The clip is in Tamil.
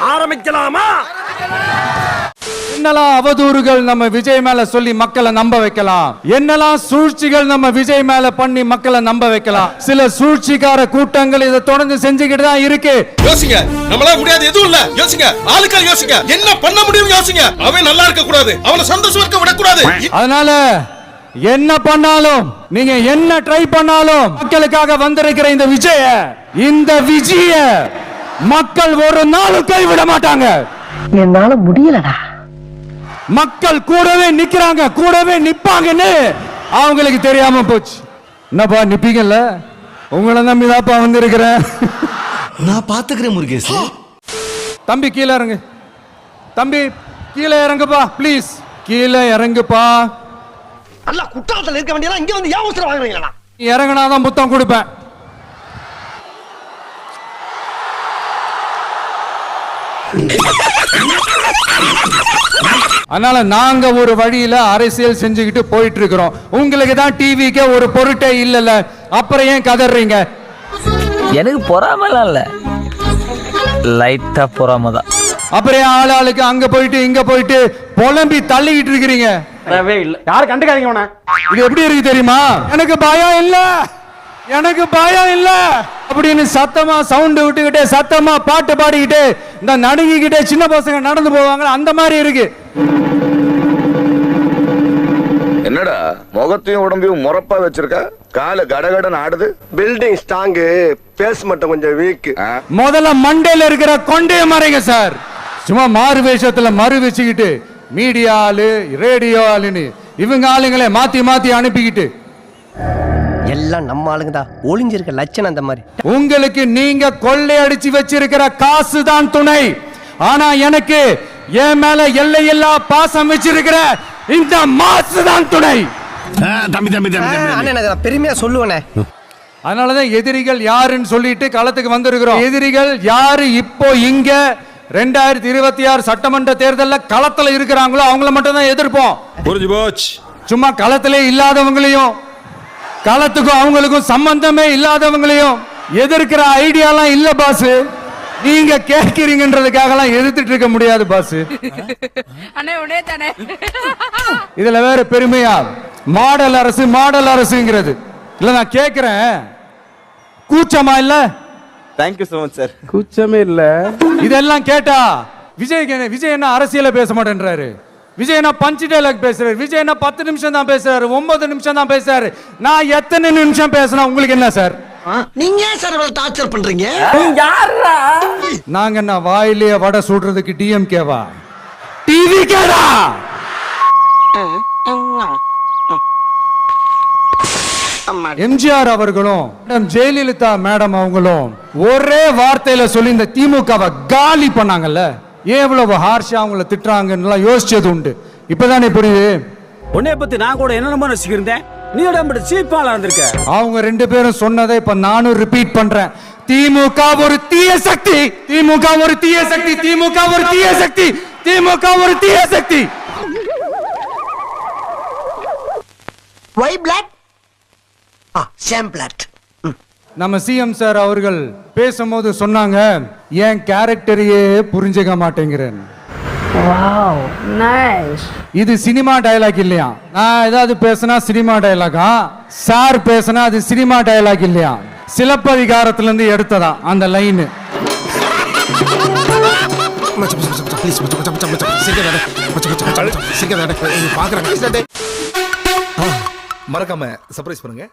ஆரம்பிக்கலாமா? என்னெல்லாம் அவதூறுகள் நம்ம விஜய் மேல சொல்லி மக்களை நம்ப வைக்கலாம், என்னெல்லாம் சூழ்ச்சிகள் நம்ம விஜய் மேல பண்ணி மக்களை நம்ப வைக்கலாம். சில சூழ்ச்சிக்கார கூட்டங்கள் இதை தொடர்ந்து செஞ்சுக்கிட்டு தான் இருக்கு. யோசிங்க, நம்மளால முடியாது எதுவும் இல்ல. யோசிங்க, ஆளுக்கள் யோசிங்க, என்ன பண்ண முடியும் யோசிங்க. அவன் நல்லா இருக்க கூடாது, அவனை சந்தோஷமா இருக்க விட கூடாது. அதனால என்ன பண்ணாலும், நீங்க என்ன ட்ரை பண்ணாலும் மக்களுக்காக வந்திருக்கிற இந்த விஜய மக்கள் ஒரு நாளும் கைவிட மாட்டாங்க. என்னால முடியலடா. மக்கள் கூடவே நிக்கிறாங்க, கூடவே நிப்பாங்கன்னு அவங்களுக்கு தெரியாம போச்சு. என்னப்பா நிப்பீங்கல்ல, உங்களை நம்பிதாப்பா வந்திருக்கிறேன். நான் பாத்துக்கிறேன் முருகேஷ். தம்பி கீழே இறங்கு, தம்பி கீழே இறங்குப்பா, ப்ளீஸ் கீழே இறங்குப்பா. அல்ல குற்றாலத்துல இருக்க வேண்டியதா இங்க வந்து ஏன் அவசரம் வாங்குறீங்களா? இறங்கினாதான் புத்தம் கொடுப்பேன். அதனால நாங்க ஒரு வழியில அரசியல் செஞ்சுக்கிட்டு போயிட்டு இருக்கிறோம். உங்களுக்கு தான் டிவிக்கு ஒரு பொருட்டே இல்லல, அப்புறம் ஏன் கதறீங்க? எனக்கு பொறாமலாம் இல்ல, லைட்டா பொறாம தான். அப்புறம் ஆளாளுக்கு அங்க போயிட்டு இங்க போயிட்டு புலம்பி தள்ளிக்கிட்டு இருக்கிறீங்க. யாரும் கண்டுக்காதீங்க உன. இது எப்படி இருக்கு தெரியுமா? எனக்கு பயம் இல்ல, எனக்கு பயம் இல்ல அப்படின்னு சத்தமா சவுண்ட் விட்டுக்கிட்டே சத்தமா பாட்டு பாடிக்கிட்டு இந்த நடுங்கிக்கிட்டே சின்ன பசங்க நடந்து போவாங்க, அந்த மாதிரி இருக்கு. என்னடா முகத்தையும் உடம்பையும் முறப்பா வச்சிருக்க, கால கடகடன் ஆடுது. பில்டிங் ஸ்ட்ராங், பேஸ் மட்டும் கொஞ்சம் வீக். முதல்ல மண்டையில இருக்கிற கொண்டைய மறைங்க சார். சும்மா மாறு வேஷத்துல மறு வச்சுக்கிட்டு மீடியா ஆளு ரேடியோ ஆளுன்னு இவங்க ஆளுங்களே மாத்தி மாத்தி அனுப்பிக்கிட்டு எல்லாம் நம்ம ஆளுங்க தான். ஒளிஞ்சிருக்க லட்சணம் அந்த மாதிரி. உங்களுக்கு நீங்க கொள்ளையடிச்சு வச்சிருக்கிற காசு தான் துணை, ஆனா எனக்கு என் மேல எல்லையில்லா பாசம் வச்சிருக்கிற இந்த மாசு தான் துணை. பெருமையா சொல்லுவேனே. அதனாலதான் எதிரிகள் யாருன்னு சொல்லிட்டு களத்துக்கு வந்திருக்கிறோம். எதிரிகள் யாரு இப்போ இங்க 2026 சட்டமன்ற தேர்தலில் களத்துல இருக்கிறாங்களோ அவங்கள மட்டும் தான் எதிர்ப்போம். புரிஞ்சு போச்சு. சும்மா களத்திலே இல்லாதவங்களையும் களத்துக்கும் அவங்களுக்கும் சம்பந்தமே இல்லாதவங்களையும் எதிர்க்கிற ஐடியாலாம் இல்ல பாஸ். நீங்க கேட்கிறீங்கன்றதுக்காகலாம் எதிர்த்துட்டு இருக்க முடியாது பாஸ். இதுல வேற பெருமையா மாடல் அரசு மாடல் அரசுங்கிறது இல்ல. நான் கேட்கிறேன், கூச்சமா இல்ல? Thank you so much sir. கூச்சமே இல்ல. இதெல்லாம் கேட்டா விஜய் என்ன அரசியல பேச மாட்டேன்றாரு, விஜய் என்ன பஞ்ச் டைலாக் பேசுறாரு, விஜய் என்ன 10 நிமிஷம் தான் பேசுறாரு, 9 நிமிஷம் தான் பேசுறாரு. நான் எத்தனை நிமிஷம் பேசினா உங்களுக்கு என்ன சார்? நீங்க ஏன் சார் இவ்வளவு டார்ச்சர் பண்றீங்க? நாங்க என்ன வாயிலே வடை சுடுறதுக்கு டிஎம்கேவா, டிவிகேடா? எம்ஜிஆர் அவர்களும் ஜெயலலிதா மேடம் அவங்களும் ஒரே வார்த்தையில சொல்லி இந்த திமுகவை காலி பண்ணாங்கல்ல. எவ்வளவு ஹார்ஷா அவங்கள திட்டுறாங்கன்னு யோசிச்சது உண்டு. இப்பதானே புரியுது. உன்னை பத்தி நான் கூட என்ன நினைச்சுக்கிறேன், நீ சீப்பாளா இருந்திருக்க. அவங்க 2 பேரும் சொன்னதை இப்ப நானும் ரிப்பீட் பண்றேன். திமுக ஒரு தீய சக்தி, திமுக ஒரு தீய சக்தி, திமுக ஒரு தீய சக்தி, திமுக ஒரு தீய சக்தி. Why black? Sham black. நம்ம சிஎம் சார் அவர்கள் பேசும்போது சொன்னாங்க, என் கேரக்டரையே புரிஞ்சுக்க மாட்டேங்கிறேன். Wow nice. இது சினிமா டயலாக் இல்லையா? நான் ஏதாவது பேசினா சினிமா டயலாகா, சார் பேசினா அது சினிமா டயலாக் இல்லையா? சிலப்பதிகாரத்துல இருந்து எடுத்ததா அந்த லைன். மறக்காம சர்ப்ரைஸ் பண்ணுங்க.